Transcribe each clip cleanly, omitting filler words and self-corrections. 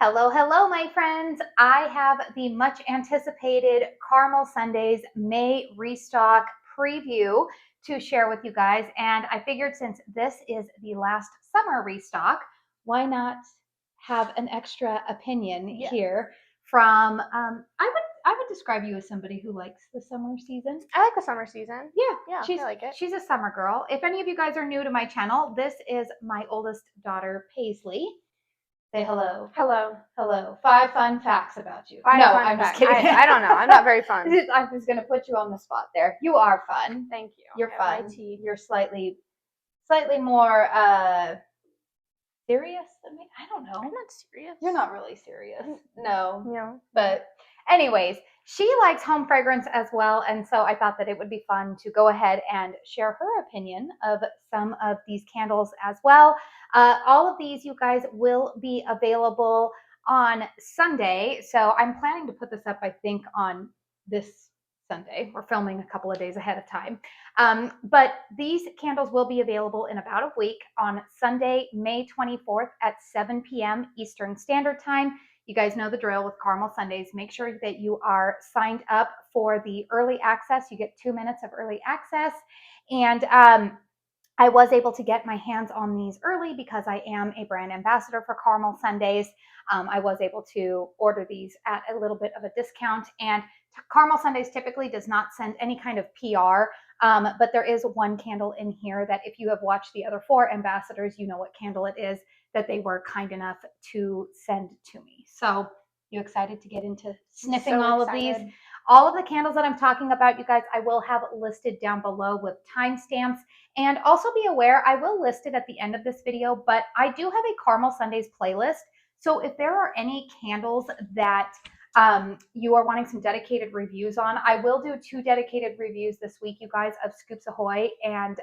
Hello, hello, my friends. I have the much anticipated Caramel Sundays May restock preview to share with you guys. And I figured since this is the last summer restock, why not have an extra opinion here from, I would describe you as somebody who likes the summer season. I like the summer season. Yeah, I like it. She's a summer girl. If any of you guys are new to my channel, this is my oldest daughter, Paisley. Say hello. Hello. Hello. 5 fun facts about you. I'm just kidding. I don't know. I'm not very fun. I'm just going to put you on the spot there. You are fun. Thank you. You're fun. You're slightly more serious than me. I don't know. I'm not serious. You're not really serious. No. No. But anyways, she likes home fragrance as well, and so I thought that it would be fun to go ahead and share her opinion of some of these candles as well. All of these, you guys, will be available on Sunday, so I'm planning to put this up, I think, on this Sunday. We're filming a couple of days ahead of time. But these candles will be available in about a week on Sunday, May 24th at 7 p.m. Eastern Standard Time. You guys know the drill with Caramel Sundays. Make sure that you are signed up for the early access. You get 2 minutes of early access. And I was able to get my hands on these early because I am a brand ambassador for Caramel Sundays. I was able to order these at a little bit of a discount. And Caramel Sundays typically does not send any kind of PR, but there is one candle in here that if you have watched the other 4 ambassadors, you know what candle it is that they were kind enough to send to me. So you excited to get into sniffing all of these? All of the candles that I'm talking about, you guys, I will have listed down below with timestamps. And also be aware, I will list it at the end of this video, but I do have a Caramel Sundays playlist. So if there are any candles that you are wanting some dedicated reviews on, I will do 2 dedicated reviews this week, you guys, of Scoops Ahoy and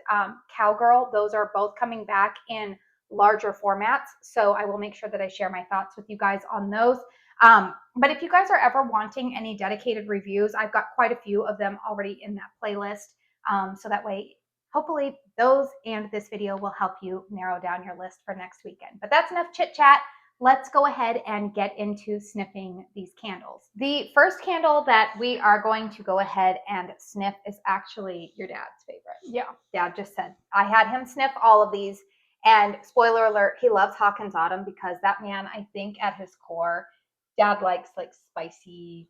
Cowgirl. Those are both coming back in larger formats. So I will make sure that I share my thoughts with you guys on those. But if you guys are ever wanting any dedicated reviews, I've got quite a few of them already in that playlist. So that way, hopefully those and this video will help you narrow down your list for next weekend. But that's enough chit chat. Let's go ahead and get into sniffing these candles. The first candle that we are going to go ahead and sniff is actually your dad's favorite. Yeah. Dad just said, I had him sniff all of these. And spoiler alert, he loves Hawkins Autumn because that man, I think at his core, Dad likes like spicy,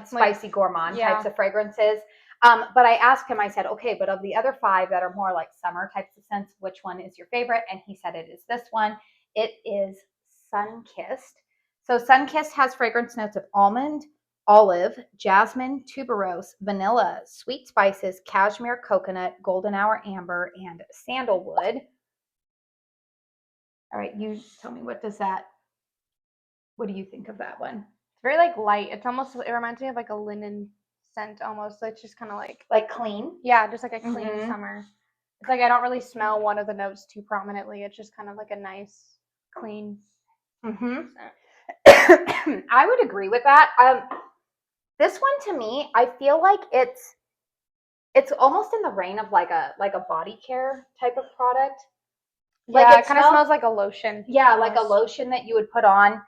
spicy gourmand types of fragrances. But I asked him, I said, okay, but of the other 5 that are more like summer types of scents, which one is your favorite? And he said it is this one. It is Sunkissed. So Sunkissed has fragrance notes of almond, olive, jasmine, tuberose, vanilla, sweet spices, cashmere, coconut, golden hour amber, and sandalwood. All right, you tell me, what do you think of that one? It's very like light. It reminds me of like a linen scent almost. So it's just kind of like clean. Yeah, just like a clean summer. It's like I don't really smell one of the notes too prominently. It's just kind of like a nice, clean scent. I would agree with that. This one to me, I feel like it's almost in the vein of like a body care type of product. Like it kind of smells like a lotion. Yeah, almost. Like a lotion that you would put on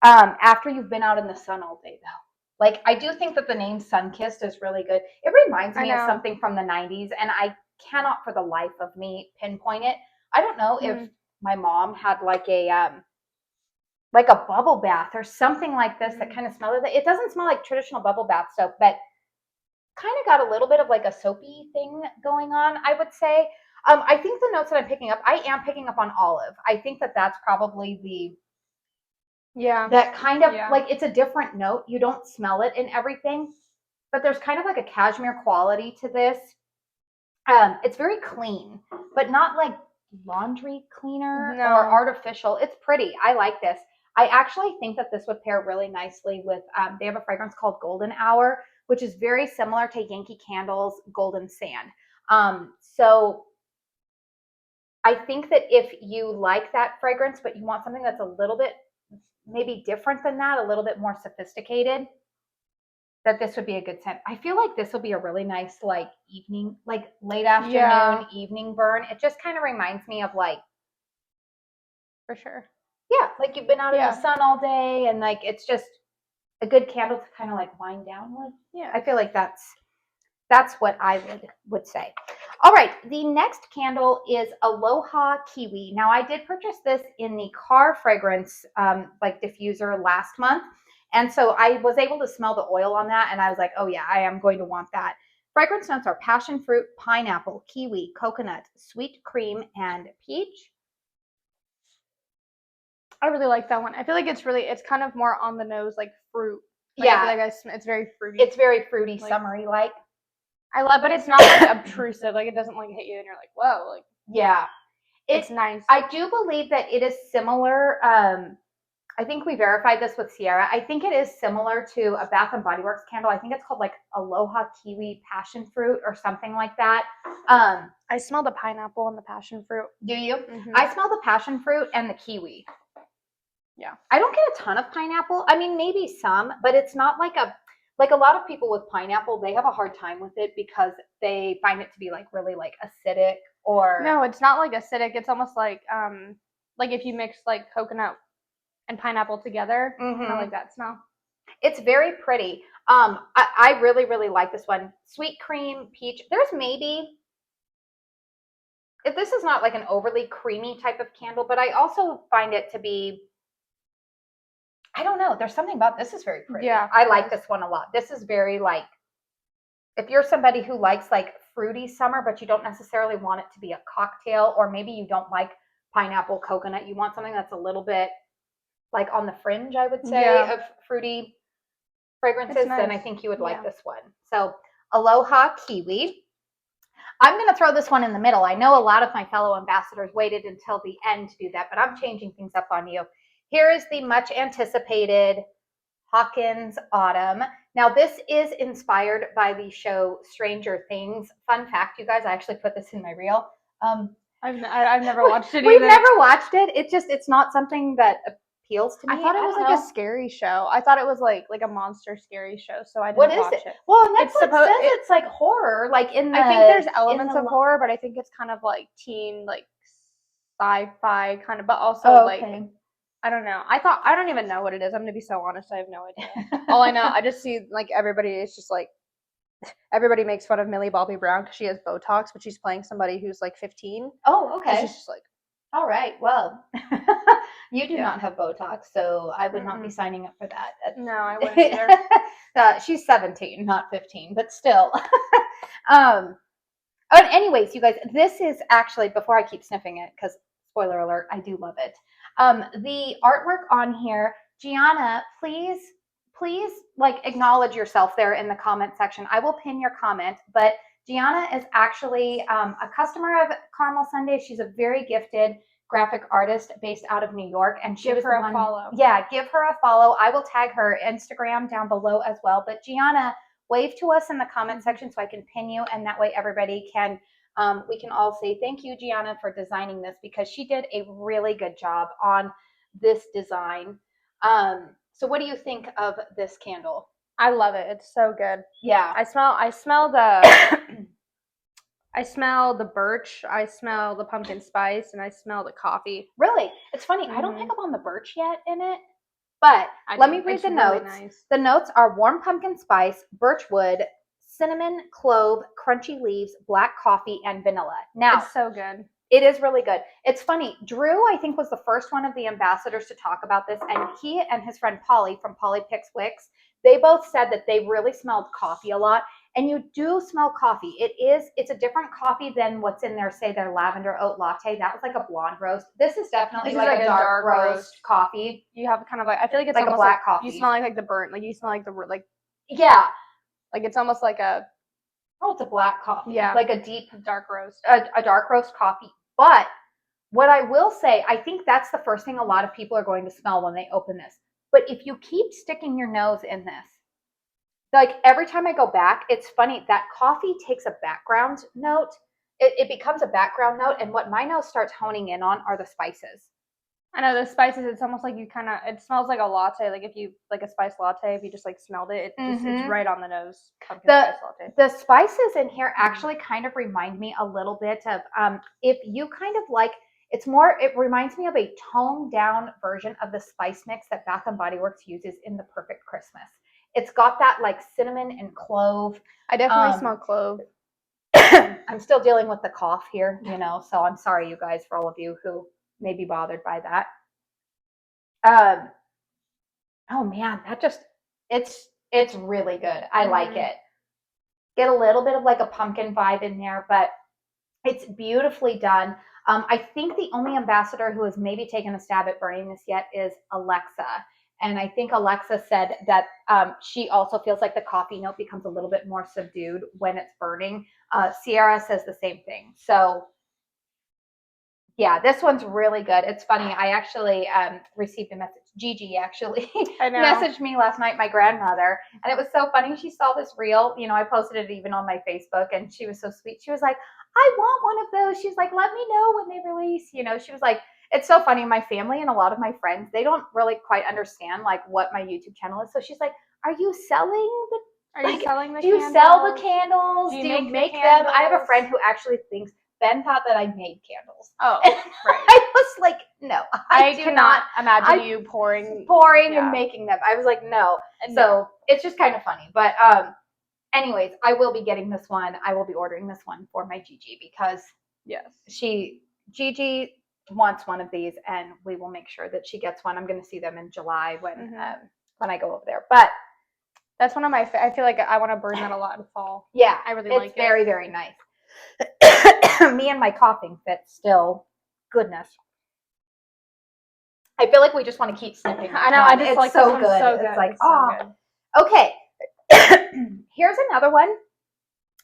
after you've been out in the sun all day, though. Like, I do think that the name Sunkissed is really good. It reminds me of something from the 90s, and I cannot for the life of me pinpoint it. I don't know if my mom had like a bubble bath or something like this that kind of smelled like that. It doesn't smell like traditional bubble bath soap, but kind of got a little bit of like a soapy thing going on, I would say. I think the notes that I'm picking up, I am picking up on olive. I think that that's probably that kind of like, it's a different note. You don't smell it in everything, but there's kind of like a cashmere quality to this. It's very clean, but not like laundry cleaner or artificial. It's pretty. I like this. I actually think that this would pair really nicely with, they have a fragrance called Golden Hour, which is very similar to Yankee Candle's Golden Sand. So I think that if you like that fragrance, but you want something that's a little bit maybe different than that, a little bit more sophisticated, that this would be a good scent. I feel like this will be a really nice like evening, like late afternoon, evening burn. It just kind of reminds me of like, for sure. Yeah, like you've been out in the sun all day, and like it's just a good candle to kind of like wind down with. Yeah. I feel like that's what I would say. All right, the next candle is Aloha Kiwi. Now, I did purchase this in the car fragrance like diffuser last month, and so I was able to smell the oil on that, and I was like, oh yeah, I am going to want that. Fragrance notes are passion fruit, pineapple, kiwi, coconut, sweet cream, and peach. I really like that one. I feel like it's kind of more on the nose, like fruit. Like, Yeah, I feel like it's very fruity. It's very fruity, like, summery like. I love, but it's not like obtrusive. Like it doesn't like hit you and you're like, whoa. Like yeah, it's nice. I do believe that it is similar. I think we verified this with Sierra. I think it is similar to a Bath and Body Works candle. I think it's called like Aloha Kiwi Passion Fruit or something like that. I smell the pineapple and the passion fruit. Do you? Mm-hmm. I smell the passion fruit and the kiwi. Yeah. I don't get a ton of pineapple. I mean, maybe some, but it's not like a lot of people with pineapple, they have a hard time with it because they find it to be like really like acidic or. No, it's not like acidic. It's almost like if you mix like coconut and pineapple together. Mm-hmm. I like that smell. It's very pretty. I really, really like this one. Sweet cream, peach. There's maybe, if this is not like an overly creamy type of candle, but I also find it to be, I don't know. There's something about this is very pretty. Yeah, I like this one a lot. This is very like, if you're somebody who likes like fruity summer, but you don't necessarily want it to be a cocktail, or maybe you don't like pineapple, coconut, you want something that's a little bit like on the fringe, I would say, of fruity fragrances, nice. Then I think you would like this one. So Aloha Kiwi. I'm going to throw this one in the middle. I know a lot of my fellow ambassadors waited until the end to do that, but I'm changing things up on you. Here is the much anticipated Hawkin's Autumn. Now, this is inspired by the show Stranger Things. Fun fact, you guys, I actually put this in my reel. I've never watched it. We've never watched it. It's not something that appeals to me. I thought it was like a scary show. I thought it was like a monster scary show, so I didn't watch it. Well, Netflix says it's like horror. Like I think there's elements of horror, but I think it's kind of like teen, like sci-fi kind of, but also I don't know. I don't even know what it is. I'm gonna be so honest. I have no idea. All I know, I just see like everybody is just like, everybody makes fun of Millie Bobby Brown because she has Botox, but she's playing somebody who's like 15. Oh, okay. So she's just like, all right. Well, you do not have Botox, so I would not be signing up for that. No, I wouldn't either. She's 17, not 15, but still. But anyways, you guys, this is actually, before I keep sniffing it, because spoiler alert, I do love it. The artwork on here, Gianna, please like acknowledge yourself there in the comment section. I will pin your comment, but Gianna is actually a customer of Caramel Sunday. She's a very gifted graphic artist based out of New York, and she give her a follow. Yeah, give her a follow. I will tag her Instagram down below as well. But Gianna, wave to us in the comment section so I can pin you, and that way everybody can. We can all say thank you, Gianna, for designing this, because she did a really good job on this design. So what do you think of this candle? I love it. It's so good. Yeah. I smell the I smell the birch, I smell the pumpkin spice, and I smell the coffee. Really? It's funny. I don't pick up on the birch yet in it, but let me read the notes. Really nice. The notes are warm pumpkin spice, birch wood, cinnamon, clove, crunchy leaves, black coffee, and vanilla. Now, it's so good. It is really good. It's funny. Drew, I think, was the first one of the ambassadors to talk about this, and he and his friend Polly from Polly Picks Wicks, they both said that they really smelled coffee a lot. And you do smell coffee. It's a different coffee than what's in there, say their lavender oat latte. That was like a blonde roast. This is definitely like a dark roast coffee. You have kind of like, I feel like it's like almost a black coffee. You smell like the burnt, like you smell like yeah. Like it's almost like a, it's a black coffee. Yeah. Like a deep dark roast. A dark roast coffee. But what I will say, I think that's the first thing a lot of people are going to smell when they open this. But if you keep sticking your nose in this, like every time I go back, it's funny, that coffee takes a background note. It becomes a background note, and what my nose starts honing in on are the spices. I know the spices, it's almost like it smells like a latte, like if you, like a spice latte, if you just like smelled it, it's right on the nose. Pumpkin spice latte. The spices in here actually kind of remind me a little bit of, if it reminds me of a toned down version of the spice mix that Bath and Body Works uses in The Perfect Christmas. It's got that like cinnamon and clove. I definitely smell clove. I'm still dealing with the cough here, so I'm sorry, you guys, for all of you who may be bothered by that. Oh man, it's really good. I like it. Get a little bit of like a pumpkin vibe in there, but it's beautifully done. I think the only ambassador who has maybe taken a stab at burning this yet is Alexa. And I think Alexa said that she also feels like the coffee note becomes a little bit more subdued when it's burning. Sierra says the same thing. So yeah, this one's really good. It's funny. I actually received a message. Gigi actually messaged me last night, my grandmother, and it was so funny. She saw this reel. I posted it even on my Facebook, and she was so sweet. She was like, I want one of those. She's like, let me know when they release. She was like, it's so funny. My family and a lot of my friends, they don't really quite understand like what my YouTube channel is. So she's like, are you selling the candles? Do you sell the candles? Do you make them? I have a friend who actually thinks Ben thought that I made candles. Oh, right. I was like, no, I cannot imagine you pouring and making them. I was like, no. So it's just kind of funny. But anyways, I will be getting this one. I will be ordering this one for my Gigi because Gigi wants one of these, and we will make sure that she gets one. I'm going to see them in July when I go over there. But that's one of my. I feel like I want to burn that a lot in fall. Yeah, I really like it. It's very, very nice. Me and my coughing fit still. Goodness. I feel like we just want to keep snipping. I know. I just it's like so this good. So good. It's like, so good. Okay. Here's another one.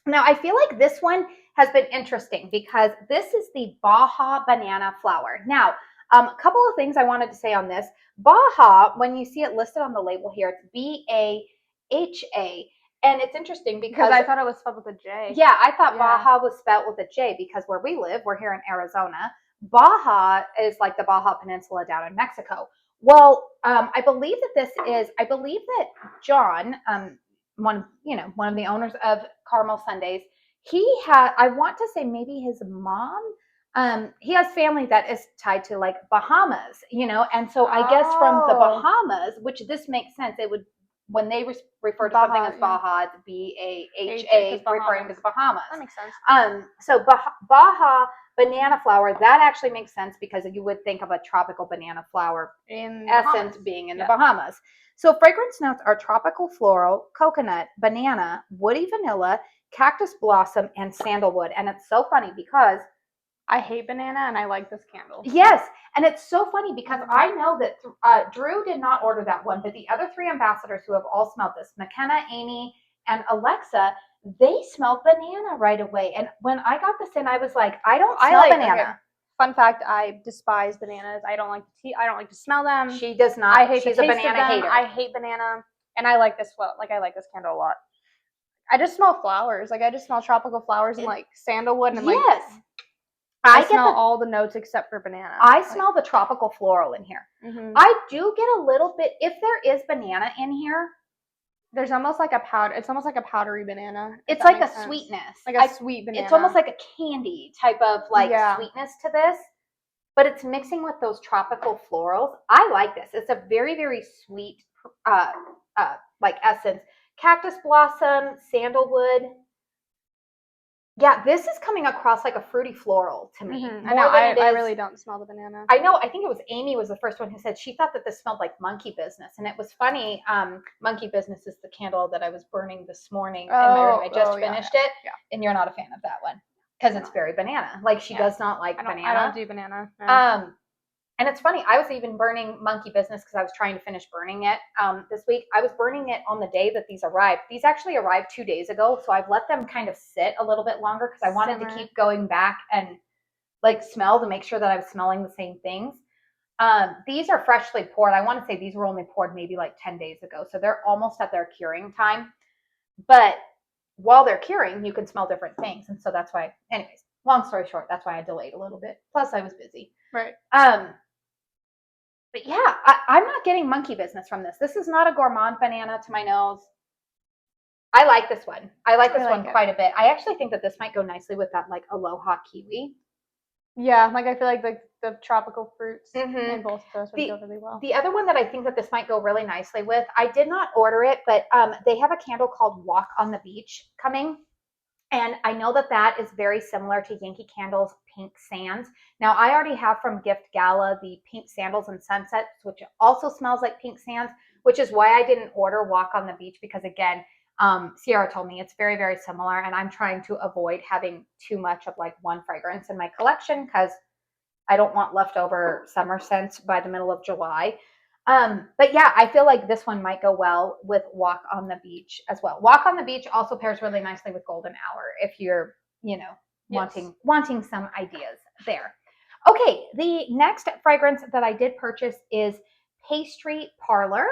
Now, I feel like this one has been interesting because this is the Baha banana flour. Now, a couple of things I wanted to say on this. Baha, when you see it listed on the label here, it's B-A-H-A. And it's interesting because I thought it was spelled with a J. Yeah, I thought Baja was spelled with a J because where we live, we're here in Arizona. Baja is like the Baja Peninsula down in Mexico. Well, I believe that John, one of the owners of Carmel Sundays, I want to say maybe his mom, he has family that is tied to like Bahamas, and so I guess from the Bahamas, which this makes sense, it would, when they refer to something as Baha, it's B-A-H-A, referring to the Bahamas. That makes sense. So Baha banana flour, that actually makes sense because you would think of a tropical banana flour in essence being in the Bahamas. So fragrance notes are tropical floral, coconut, banana, woody vanilla, cactus blossom, and sandalwood. And it's so funny because I hate banana and I like this candle. Yes. And it's so funny because I know that Drew did not order that one, but the other three ambassadors who have all smelled this, McKenna, Amy, and Alexa, they smelled banana right away. And when I got this in, I was like, I don't smell banana. Okay. Fun fact, I despise bananas. I don't like to smell them. She does not. She's a banana hater. I hate banana. And I like this I like this candle a lot. I just smell flowers. Like I just smell tropical flowers and like sandalwood and I smell all the notes except for banana. I smell the tropical floral in here. Mm-hmm. I do get a little bit, if there is banana in here. There's almost like a powder. It's almost like a powdery banana. It's like a sweetness. Like a sweet banana. It's almost like a candy type of sweetness to this. But it's mixing with those tropical florals. I like this. It's a very, very sweet essence. Cactus blossom, sandalwood. Yeah, this is coming across like a fruity floral to me. Mm-hmm. I really don't smell the banana. I know. I think it was Amy was the first one who said she thought that this smelled like monkey business. And it was funny. Monkey business is the candle that I was burning this morning in my room. I just finished it. Yeah. And you're not a fan of that one because it's very banana. Like she does not like banana. I don't do banana. No. And it's funny, I was even burning monkey business because I was trying to finish burning it this week. I was burning it on the day that these arrived. These actually arrived 2 days ago, so I've let them kind of sit a little bit longer because I wanted to keep going back and like smell to make sure that I was smelling the same things. These are freshly poured. I want to say these were only poured maybe like 10 days ago, so they're almost at their curing time. But while they're curing, you can smell different things, and so that's why, anyways, long story short, that's why I delayed a little bit. Plus, I was busy. Right. But yeah, I'm not getting monkey business from this. This is not a gourmand banana to my nose. I like this one. I like this one quite a bit. I actually think that this might go nicely with that like Aloha Kiwi. Yeah, like I feel like the tropical fruits in both of those would go really well. The other one that I think that this might go really nicely with, I did not order it, but they have a candle called Walk on the Beach coming. And I know that that is very similar to Yankee Candle's Pink Sands. Now, I already have from Gift Gala the Pink Sandals and Sunsets, which also smells like Pink Sands, which is why I didn't order Walk on the Beach because, again, Sierra told me it's very, very similar, and I'm trying to avoid having too much of like one fragrance in my collection because I don't want leftover summer scents by the middle of July. But yeah, I feel like this one might go well with Walk on the Beach as well. Walk on the Beach also pairs really nicely with Golden Hour if you're, wanting some ideas there. Okay, the next fragrance that I did purchase is Pastry Parlor.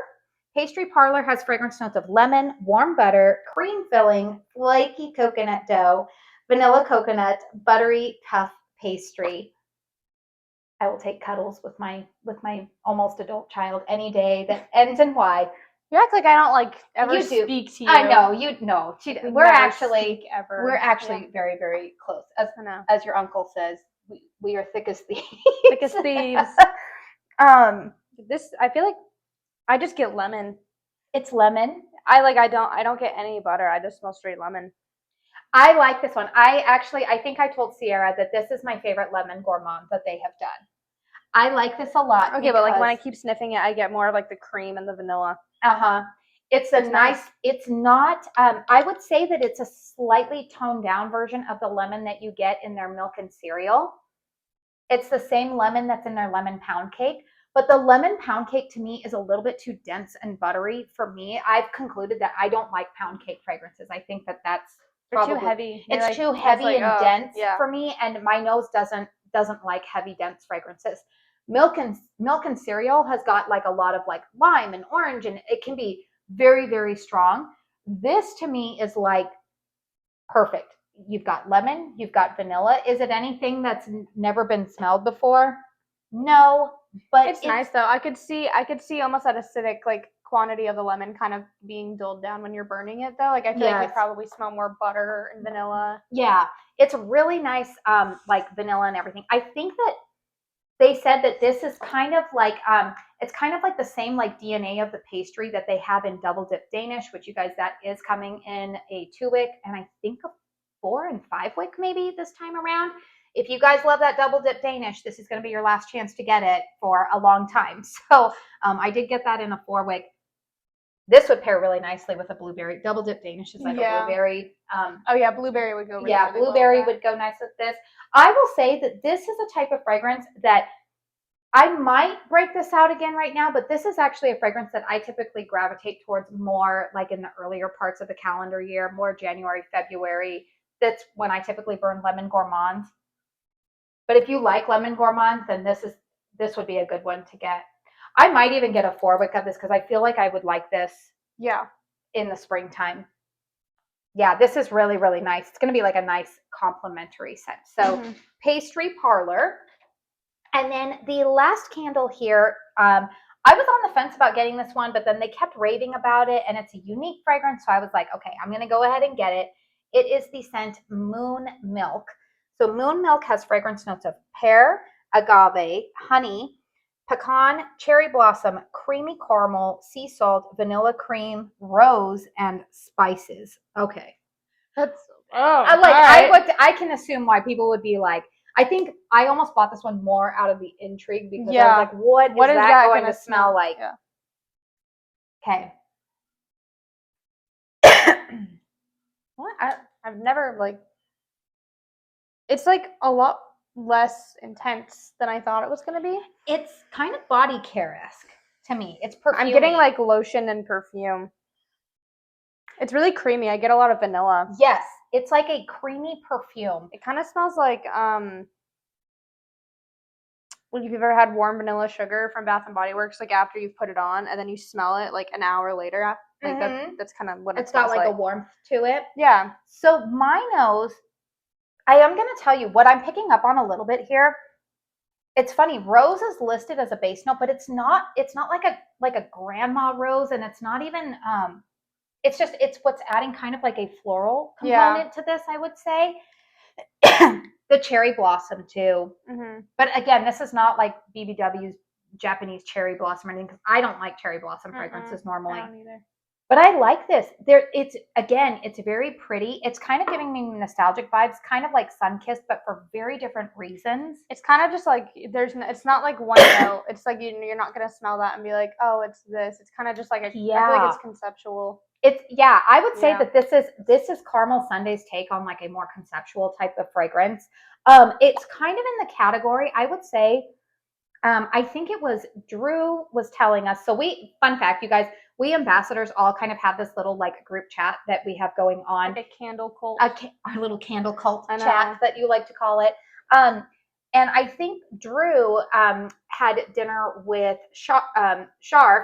Pastry Parlor has fragrance notes of lemon, warm butter, cream filling, flaky coconut dough, vanilla coconut, buttery puff pastry. I will take cuddles with my almost adult child any day that ends in Y. You act like I don't ever speak to you. I know you know. We're actually very, very close. As your uncle says, we are thick as thieves. Thick as thieves. This I feel like I just get lemon. It's lemon. I don't get any butter. I just smell straight lemon. I like this one. I think I told Sierra that this is my favorite lemon gourmand that they have done. I like this a lot. Okay, but when I keep sniffing it, I get more of the cream and the vanilla. It's nice. It's not, I would say that it's a slightly toned down version of the lemon that you get in their milk and cereal. It's the same lemon that's in their lemon pound cake, but the lemon pound cake to me is a little bit too dense and buttery for me. I've concluded that I don't like pound cake fragrances. I think that that's probably too heavy. It's too heavy and dense for me, and my nose doesn't like heavy, dense fragrances. Milk and cereal has got a lot of lime and orange, and it can be very, very strong. This to me is perfect. You've got lemon, you've got vanilla. Is it anything that's never been smelled before? No, but it's nice though. I could see almost that acidic quantity of the lemon kind of being dulled down when you're burning it though. I feel like you probably smell more butter and vanilla. Yeah, it's really nice, vanilla and everything. I think that they said that this is kind of it's kind of the same DNA of the pastry that they have in Double Dip Danish, which you guys, that is coming in a 2-wick and I think a 4 and 5-wick maybe this time around. If you guys love that Double Dip Danish, this is going to be your last chance to get it for a long time. So I did get that in a 4-wick. This would pair really nicely with a blueberry. Double Dip Danish is a blueberry. Blueberry would go really blueberry would go nice with this. I will say that this is a type of fragrance that I might break this out again right now, but this is actually a fragrance that I typically gravitate towards more in the earlier parts of the calendar year, more January, February. That's when I typically burn lemon gourmands. But if you like lemon gourmands, then this would be a good one to get. I might even get a 4-wick of this because I feel like I would like this in the springtime. Yeah, this is really, really nice. It's going to be a nice complimentary scent. So Pastry Parlor. And then the last candle here, I was on the fence about getting this one, but then they kept raving about it, and it's a unique fragrance. So I was like, okay, I'm going to go ahead and get it. It is the scent Moon Milk. So Moon Milk has fragrance notes of pear, agave, honey, pecan, cherry blossom, creamy caramel, sea salt, vanilla cream, rose, and spices. Okay. That's I can assume why people would be I think I almost bought this one more out of the intrigue because I was what is that going to smell like? Yeah. Okay. What? I've never it's a lot less intense than I thought it was going to be. It's kind of body care-esque to me. It's perfume. I'm getting lotion and perfume. It's really creamy. I get a lot of vanilla. Yes, it's like a creamy perfume. It kind of smells like if you've ever had warm vanilla sugar from Bath and Body Works, after you've put it on and then you smell it an hour later. That's kind of what it's got a warmth to it. Yeah. So my nose, I am going to tell you what I'm picking up on a little bit here. It's funny. Rose is listed as a base note, but it's not like a grandma rose, and it's not even it's what's adding kind of a floral component to this, I would say. The cherry blossom too. Mm-hmm. But again, this is not like BBW's Japanese cherry blossom or anything, because I don't like cherry blossom fragrances normally. I don't either. But I like this. It's very pretty. It's kind of giving me nostalgic vibes, kind of like Sunkissed, but for very different reasons. It's kind of just like it's not like one note. It's like you're not gonna smell that and be like, oh, it's this. It's kind of just like I feel like it's conceptual. I would say that this is Caramel Sunday's take on like a more conceptual type of fragrance. It's kind of in the category, I would say. I think it was Drew was telling us. So fun fact, you guys, we ambassadors all kind of have this little like group chat that we have going on. Like a candle cult. Our little candle cult chat that you like to call it. And I think Drew had dinner with Shar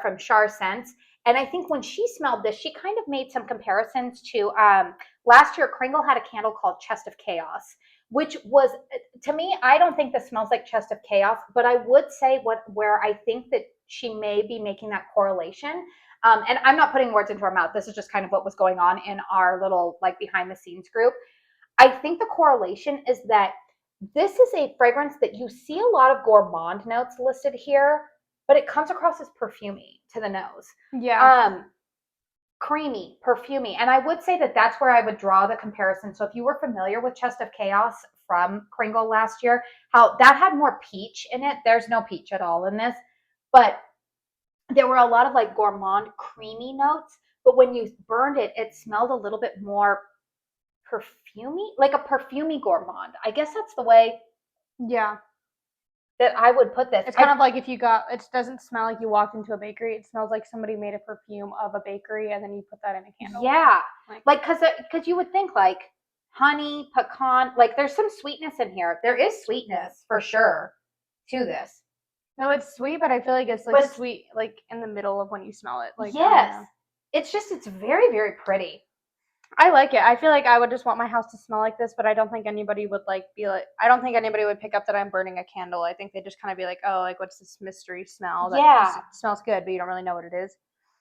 from Shar Scents. And I think when she smelled this, she kind of made some comparisons to last year, Kringle had a candle called Chest of Chaos, which was, to me, I don't think this smells like Chest of Chaos, but I would say where I think that she may be making that correlation. And I'm not putting words into her mouth. This is just kind of what was going on in our little like behind the scenes group. I think the correlation is that this is a fragrance that you see a lot of gourmand notes listed here, but it comes across as perfumey to the nose. Yeah. Creamy, perfumey. And I would say that that's where I would draw the comparison. So if you were familiar with Chest of Chaos from Kringle last year, how that had more peach in it. There's no peach at all in this, but there were a lot of like gourmand creamy notes. But when you burned it, it smelled a little bit more perfumey, like a perfumey gourmand. I guess that's the way that I would put this. It's kind of like if you it doesn't smell like you walked into a bakery. It smells like somebody made a perfume of a bakery and then you put that in a candle. Yeah. Like because you would think like honey, pecan, like there's some sweetness in here. There is sweetness for sure to this. No, it's sweet, but I feel like it's like sweet like in the middle of when you smell it. Like yes. It's very, very pretty. I like it. I feel like I would just want my house to smell like this, but I don't think anybody would I don't think anybody would pick up that I'm burning a candle. I think they'd just kind of be like, oh, like what's this mystery smell that just smells good, but you don't really know what it is.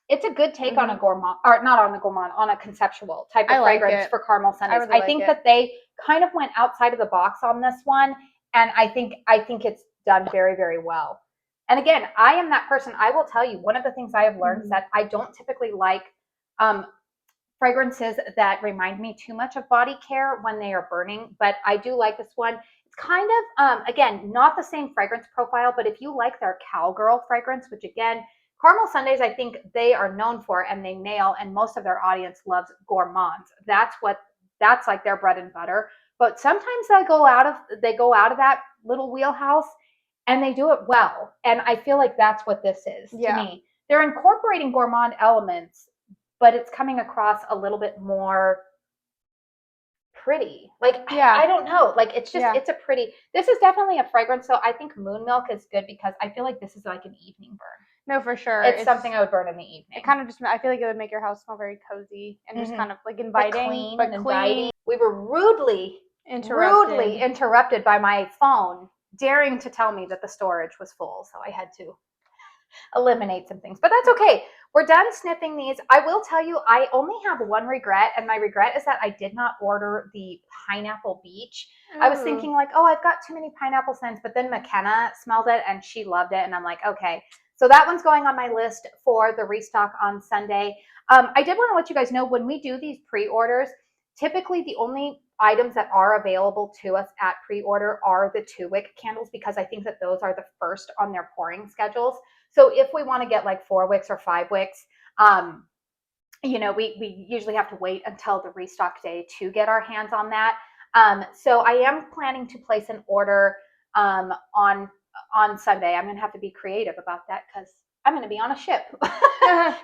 It's a good take on a gourmand, or not on a gourmand, on a conceptual type of fragrance for Caramel Sundays. I think that they kind of went outside of the box on this one, and I think it's done very, very well. And again, I am that person. I will tell you, one of the things I have learned is that I don't typically like fragrances that remind me too much of body care when they are burning, but I do like this one. It's kind of, again, not the same fragrance profile, but if you like their Cowgirl fragrance, which again, Caramel Sundays, I think they are known for, and they nail, and most of their audience loves gourmands. That's like their bread and butter. But sometimes they go out of that little wheelhouse and they do it well. And I feel like that's what this is to me. They're incorporating gourmand elements, but it's coming across a little bit more pretty. Like, I don't know. Like, it's just, it's a pretty, this is definitely a fragrance. So I think Moon Milk is good because I feel like this is like an evening burn. No, for sure. It's something I would burn in the evening. It kind of just, I feel like it would make your house smell very cozy and just kind of like inviting, but clean. We were rudely interrupted by my phone daring to tell me that the storage was full. So I had to eliminate some things, but that's okay. We're done sniffing these. I will tell you, I only have one regret, and my regret is that I did not order the Pineapple Beach. I was thinking like, oh, I've got too many pineapple scents, but then McKenna smelled it and she loved it, and I'm like, okay. So that one's going on my list for the restock on Sunday. I did want to let you guys know, when we do these pre-orders, typically the only items that are available to us at pre-order are the 2-wick candles, because I think that those are the first on their pouring schedules. So if we want to get like 4 wicks or 5 wicks, we usually have to wait until the restock day to get our hands on that. So I am planning to place an order on Sunday. I'm going to have to be creative about that because I'm going to be on a ship.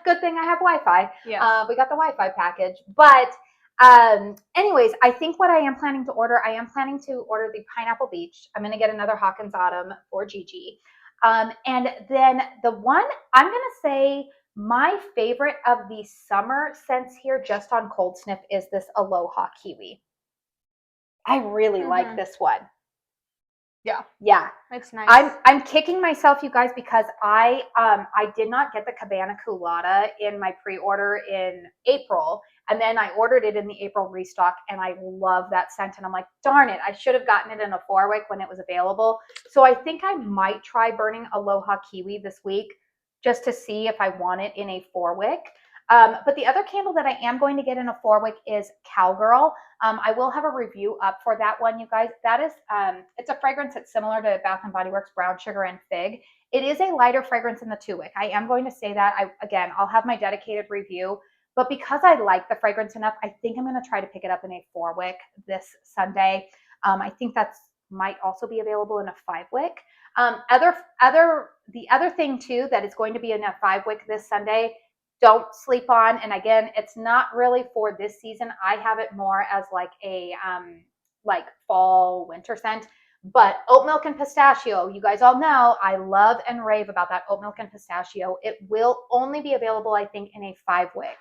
Good thing I have Wi-Fi. Yeah. We got the Wi-Fi package. But anyways, I think what I am planning to order the Pineapple Beach. I'm going to get another Hawkins Autumn for Gigi. And then the one I'm going to say my favorite of the summer scents here just on Cold Sniff is this Aloha Kiwi. I really like this one. Yeah. It's nice. I'm kicking myself, you guys, because I did not get the Cabana Colada in my pre-order in April, and then I ordered it in the April restock, and I love that scent, and I'm like, darn it, I should have gotten it in a 4-wick when it was available. So I think I might try burning Aloha Kiwi this week just to see if I want it in a 4-wick. But the other candle that I am going to get in a 4-wick is Cowgirl. I will have a review up for that one, you guys. That is, it's a fragrance that's similar to Bath & Body Works Brown Sugar and Fig. It is a lighter fragrance in the 2-wick. I am going to say that. Again, I'll have my dedicated review. But because I like the fragrance enough, I think I'm going to try to pick it up in a 4-wick this Sunday. I think that's might also be available in a 5-wick. The other thing too that is going to be in a 5-wick this Sunday, don't sleep on, and again, it's not really for this season. I have it more as like a like fall winter scent. But oat milk and pistachio, you guys all know I love and rave about that oat milk and pistachio. It will only be available, I think, in a 5-wick.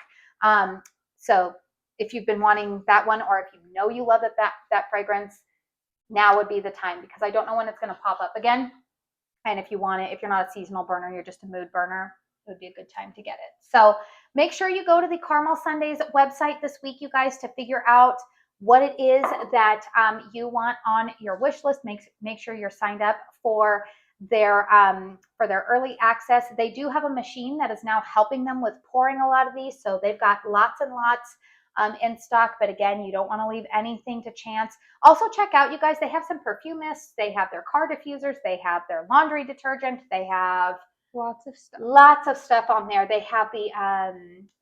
So if you've been wanting that one, or if you know you love that fragrance, now would be the time, because I don't know when it's going to pop up again. And if you want it, if you're not a seasonal burner, you're just a mood burner, it would be a good time to get it. So make sure you go to the Caramel Sundays website this week, you guys, to figure out what it is that you want on your wish list. Make sure you're signed up for their early access. They do have a machine that is now helping them with pouring a lot of these, so they've got lots and lots in stock. But again, you don't want to leave anything to chance. Also check out, you guys, they have some perfume mists, they have their car diffusers, they have their laundry detergent, they have lots of stuff on there. They have the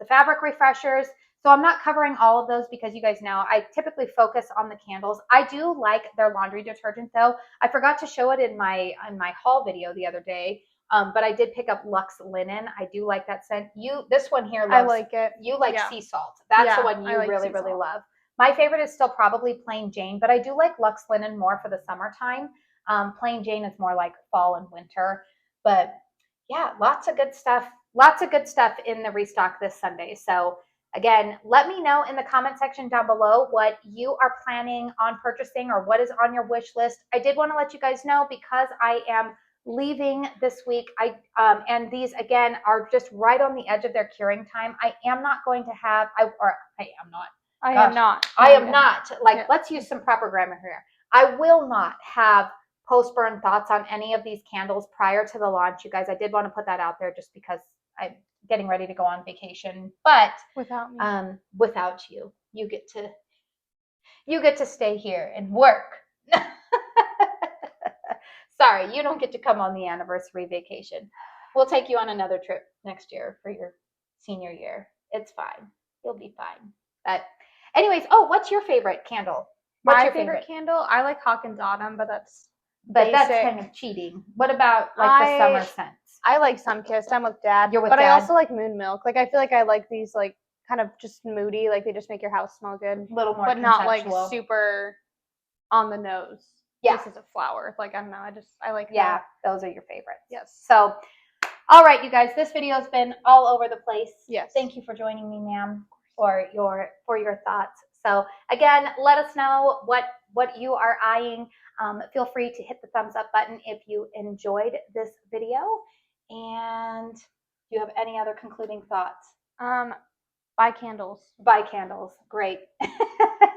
fabric refreshers. So I'm not covering all of those because you guys know I typically focus on the candles. I do like their laundry detergent though. I forgot to show it in my haul video the other day. But I did pick up Luxe Linen. I do like that scent. This one here, I like it. You like Sea Salt. That's the one you really love. My favorite is still probably Plain Jane, but I do like Luxe Linen more for the summertime. Plain Jane is more like fall and winter. But yeah, lots of good stuff. Lots of good stuff in the restock this Sunday. So again, let me know in the comment section down below what you are planning on purchasing or what is on your wish list. I did want to let you guys know, because I am leaving this week, and these again are just right on the edge of their curing time. I am not going to have, let's use some proper grammar here. I will not have post-burn thoughts on any of these candles prior to the launch, you guys. I did want to put that out there just because I'm getting ready to go on vacation, but without me, without you, you get to stay here and work. Sorry, you don't get to come on the anniversary vacation. We'll take you on another trip next year for your senior year. It's fine. You'll be fine. But anyways, what's your favorite candle? My favorite candle? I like Hawkin's Autumn, but that's kind of cheating. What about like the summer scents? I like Sunkissed. I'm with Dad. You're with Dad? I also like Moon Milk. Like, I feel like I like these, like, kind of just moody. Like, they just make your house smell good. A little more but not like super on the nose. Yeah. This is a flower. Like, I don't know. I like that. Those are your favorites. Yes. So, all right, you guys, this video has been all over the place. Yes. Thank you for joining me, ma'am, for your thoughts. So again, let us know what you are eyeing. Feel free to hit the thumbs up button if you enjoyed this video. And do you have any other concluding thoughts? Buy candles. Buy candles. Great.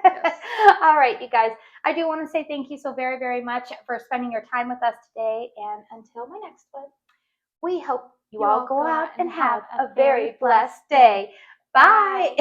Yes. All right, you guys. I do want to say thank you so very, very much for spending your time with us today. And until my next one, we hope you all go out and have a very blessed day. Bye.